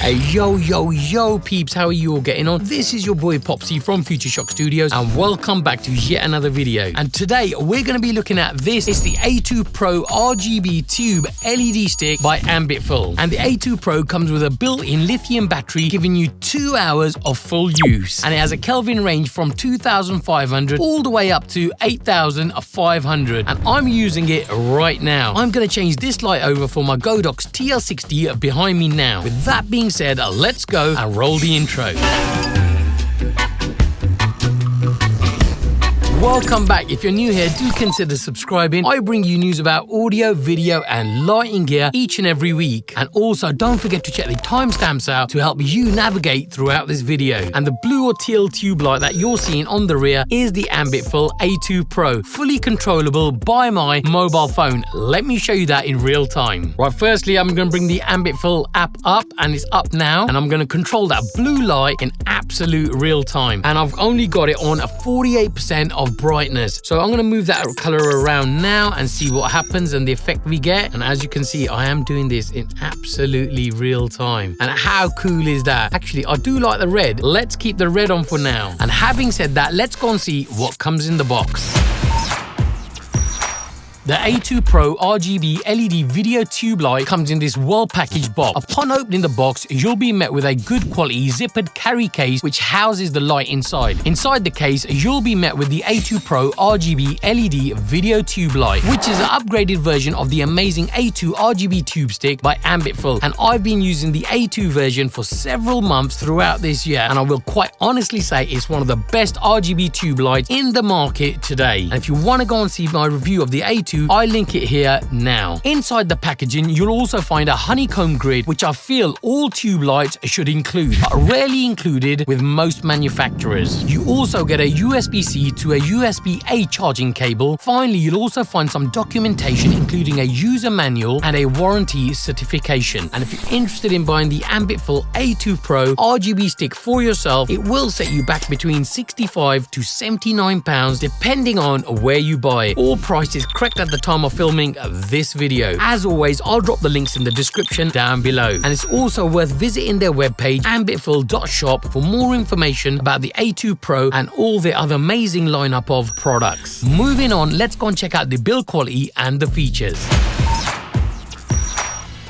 Hey, yo, peeps, how are you all getting on? This is your boy Popsy from Future Shock Studios, and welcome back to yet another video. And today we're going to be looking at this. It's the A2 Pro RGB tube LED stick by AMBITFUL. And the A2 Pro comes with a built-in lithium battery, giving you 2 hours of full use. And it has a Kelvin range from 2,500 all the way up to 8,500. And I'm using it right now. I'm going to change this light over for my Godox TL60 behind me now. With that being said, let's go and roll the intro. Welcome back. If you're new here, do consider subscribing. I bring you news about audio, video and lighting gear each and every week. And also don't forget to check the timestamps out to help you navigate throughout this video. And the blue or teal tube light that you're seeing on the rear is the AMBITFUL A2 Pro, fully controllable by my mobile phone. Let me show you that in real time. Right, firstly, I'm going to bring the AMBITFUL app up, and it's up now. And I'm going to control that blue light in absolute real time. And I've only got it on a 48% of brightness. So I'm going to move that color around now and see what happens and the effect we get. And as you can see, I am doing this in absolutely real time. And how cool is that? Actually, I do like the red. Let's keep the red on for now. And having said that, let's go and see what comes in the box. The A2 Pro RGB LED video tube light comes in this well-packaged box. Upon opening the box, you'll be met with a good quality zippered carry case which houses the light inside. Inside the case, you'll be met with the A2 Pro RGB LED video tube light, which is an upgraded version of the amazing A2 RGB tube stick by AMBITFUL. And I've been using the A2 version for several months throughout this year, and I will quite honestly say it's one of the best RGB tube lights in the market today. And if you want to go and see my review of the A2, I link it here now. Inside the packaging, you'll also find a honeycomb grid, which I feel all tube lights should include, but rarely included with most manufacturers. You also get a USB-C to a USB-A charging cable. Finally, you'll also find some documentation, including a user manual and a warranty certification. And if you're interested in buying the AMBITFUL A2 Pro RGB stick for yourself, it will set you back between £65 to £79, depending on where you buy it. All prices correct at the time of filming this video. As always, I'll drop the links in the description down below. And it's also worth visiting their webpage, ambitful.shop, for more information about the A2 Pro and all the other amazing lineup of products. Moving on, let's go and check out the build quality and the features.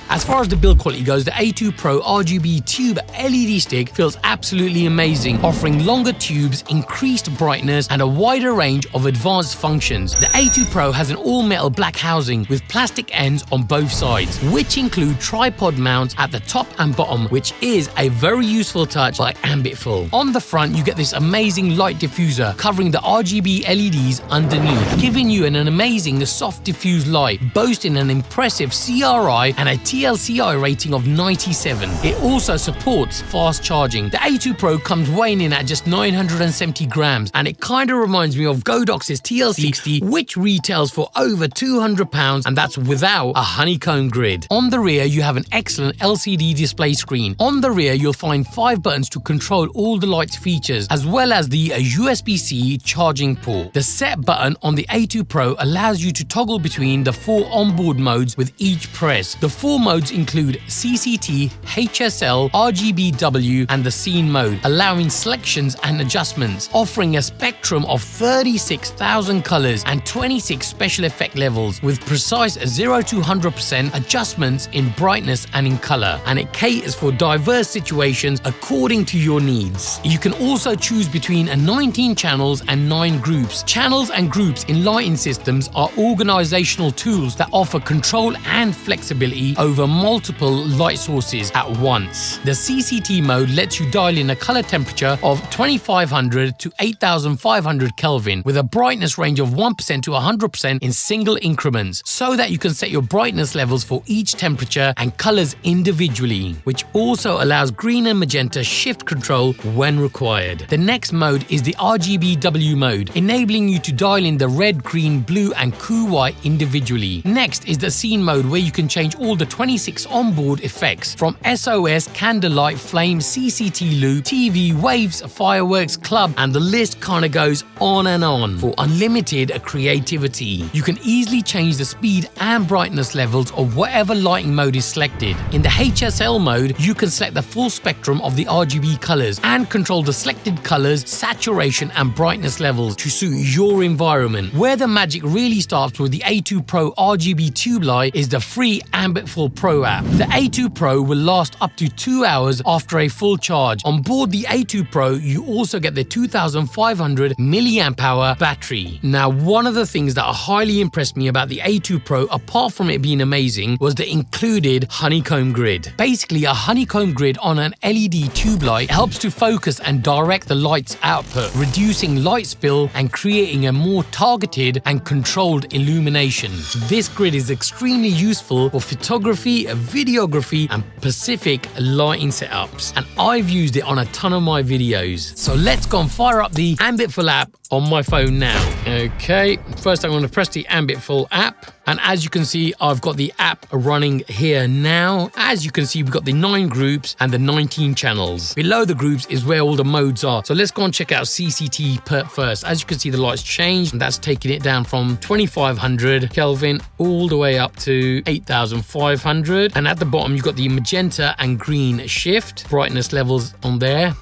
As far as the build quality goes, the A2 Pro RGB tube LED stick feels absolutely amazing, offering longer tubes, increased brightness, and a wider range of advanced functions. The A2 Pro has an all-metal black housing with plastic ends on both sides, which include tripod mounts at the top and bottom, which is a very useful touch by AMBITFUL. On the front, you get this amazing light diffuser covering the RGB LEDs underneath, giving you an amazing soft diffuse light, boasting an impressive CRI and a TLCI rating of 97. It also supports fast charging. The A2 Pro comes weighing in at just 970 grams, and it kind of reminds me of Godox's TL60, which retails for over £200, and that's without a honeycomb grid. On the rear, you have an excellent LCD display screen. On the rear, you'll find 5 buttons to control all the light's features, as well as the USB-C charging port. The set button on the A2 Pro allows you to toggle between the 4 onboard modes with each press. The 4 modes include CCT, HSL, RGBW, and the scene mode, allowing selections and adjustments, offering a spectrum of 36,000 colors and 26 special effect levels with precise 0 to 100% adjustments in brightness and in color. And it caters for diverse situations according to your needs. You can also choose between 19 channels and 9 groups. Channels and groups in lighting systems are organizational tools that offer control and flexibility over multiple light sources at once. The CCT mode lets you dial in a color temperature of 2500 to 8500 Kelvin with a brightness range of 1% to 100% in single increments, so that you can set your brightness levels for each temperature and colors individually, which also allows green and magenta shift control when required. The next mode is the RGBW mode, enabling you to dial in the red, green, blue and cool white individually. Next is the scene mode, where you can change all the 20 26 onboard effects from SOS, candlelight, flame, CCT loop, TV, waves, fireworks, club, and the list kind of goes on and on for unlimited creativity. You can easily change the speed and brightness levels of whatever lighting mode is selected. In the HSL mode, you can select the full spectrum of the RGB colors and control the selected colors, saturation, and brightness levels to suit your environment. Where the magic really starts with the A2 Pro RGB tube light is the free AMBITFUL Pro app. The A2 Pro will last up to 2 hours after a full charge. On board the A2 Pro, you also get the 2500 mAh battery. Now, one of the things that highly impressed me about the A2 Pro, apart from it being amazing, was the included honeycomb grid. Basically, a honeycomb grid on an LED tube light helps to focus and direct the light's output, reducing light spill and creating a more targeted and controlled illumination. This grid is extremely useful for photography, videography, and specific lighting setups, and I've used it on a ton of my videos. So let's go and fire up the AMBITFUL app on my phone now. Okay, first I'm going to press the AMBITFUL app, and as you can see, I've got the app running here now. As you can see, we've got the 9 groups and the 19 channels. Below the groups is where all the modes are. So let's go and check out CCT first. As you can see, the lights changed, and that's taking it down from 2500 Kelvin all the way up to 8500. And at the bottom, you've got the magenta and green shift brightness levels on there.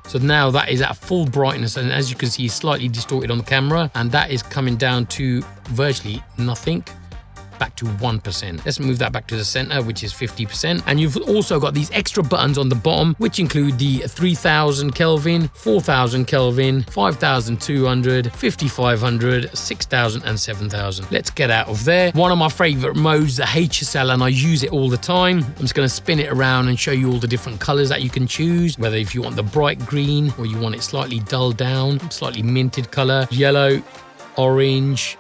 So now that is at full brightness, and as you can see, it's slightly distorted on the camera, and that is coming down to virtually nothing, back to 1%. Let's move that back to the center, which is 50%. And you've also got these extra buttons on the bottom, which include the 3000 Kelvin, 4000 Kelvin, 5200, 5500, 6000, and 7000. Let's get out of there. One of my favorite modes, the HSL, and I use it all the time. I'm just going to spin it around and show you all the different colors that you can choose, whether if you want the bright green or you want it slightly dulled down, slightly minted color, yellow, orange,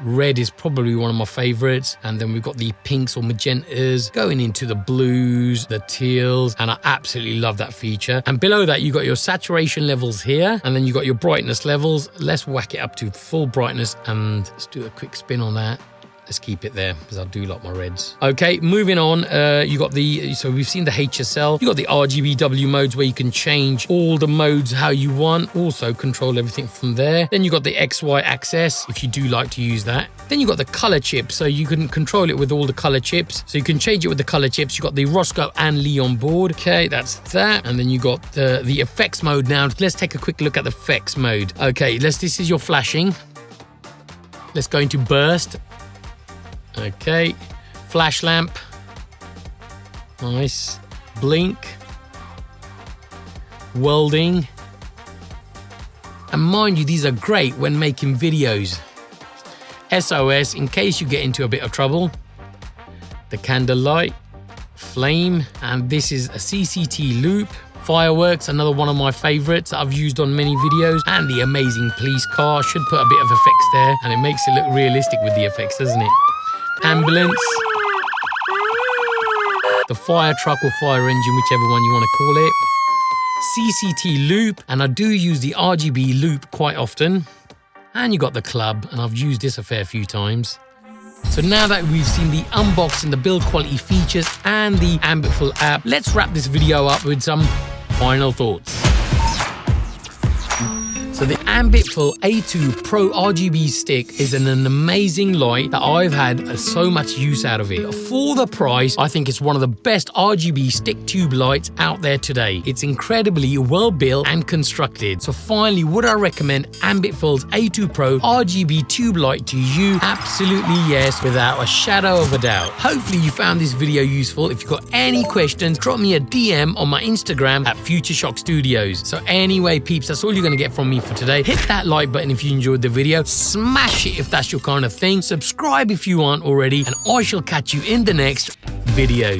red is probably one of my favorites, and then we've got the pinks or magentas going into the blues, the teals, and I absolutely love that feature. And below that, you got your saturation levels here, and then you got your brightness levels. Let's whack it up to full brightness, and let's do a quick spin on that. Let's keep it there because I do like my reds. Okay, moving on. You got so we've seen the HSL. You got the RGBW modes where you can change all the modes how you want. Also control everything from there. Then you got the XY axis if you do like to use that. Then you got the color chips, so you can control it with all the color chips. So you can change it with the color chips. You got the Roscoe and Lee on board. Okay, that's that. And then you got the effects mode now. Let's take a quick look at the effects mode. Okay, this is your flashing. Let's go into burst. Okay, flash lamp, nice, blink, welding, and mind you, these are great when making videos. SOS, in case you get into a bit of trouble, the candlelight, flame, and this is a CCT loop, fireworks, another one of my favorites that I've used on many videos, and the amazing police car. Should put a bit of effects there, and it makes it look realistic with the effects, doesn't it? Ambulance, the fire truck or fire engine, whichever one you want to call it, CCT loop, and I do use the RGB loop quite often, and you got the club, and I've used this a fair few times. So now that we've seen the unboxing, the build quality features, and the AMBITFUL app, let's wrap this video up with some final thoughts. So the AMBITFUL A2 Pro RGB stick is an amazing light that I've had so much use out of it. For the price, I think it's one of the best RGB stick tube lights out there today. It's incredibly well built and constructed. So finally, would I recommend AMBITFUL's A2 Pro RGB tube light to you? Absolutely yes, without a shadow of a doubt. Hopefully you found this video useful. If you've got any questions, drop me a DM on my Instagram at Future Shock Studios. So anyway, peeps, that's all you're going to get from me for today. Hit that like button if you enjoyed the video, smash it if that's your kind of thing, subscribe if you aren't already, and I shall catch you in the next video.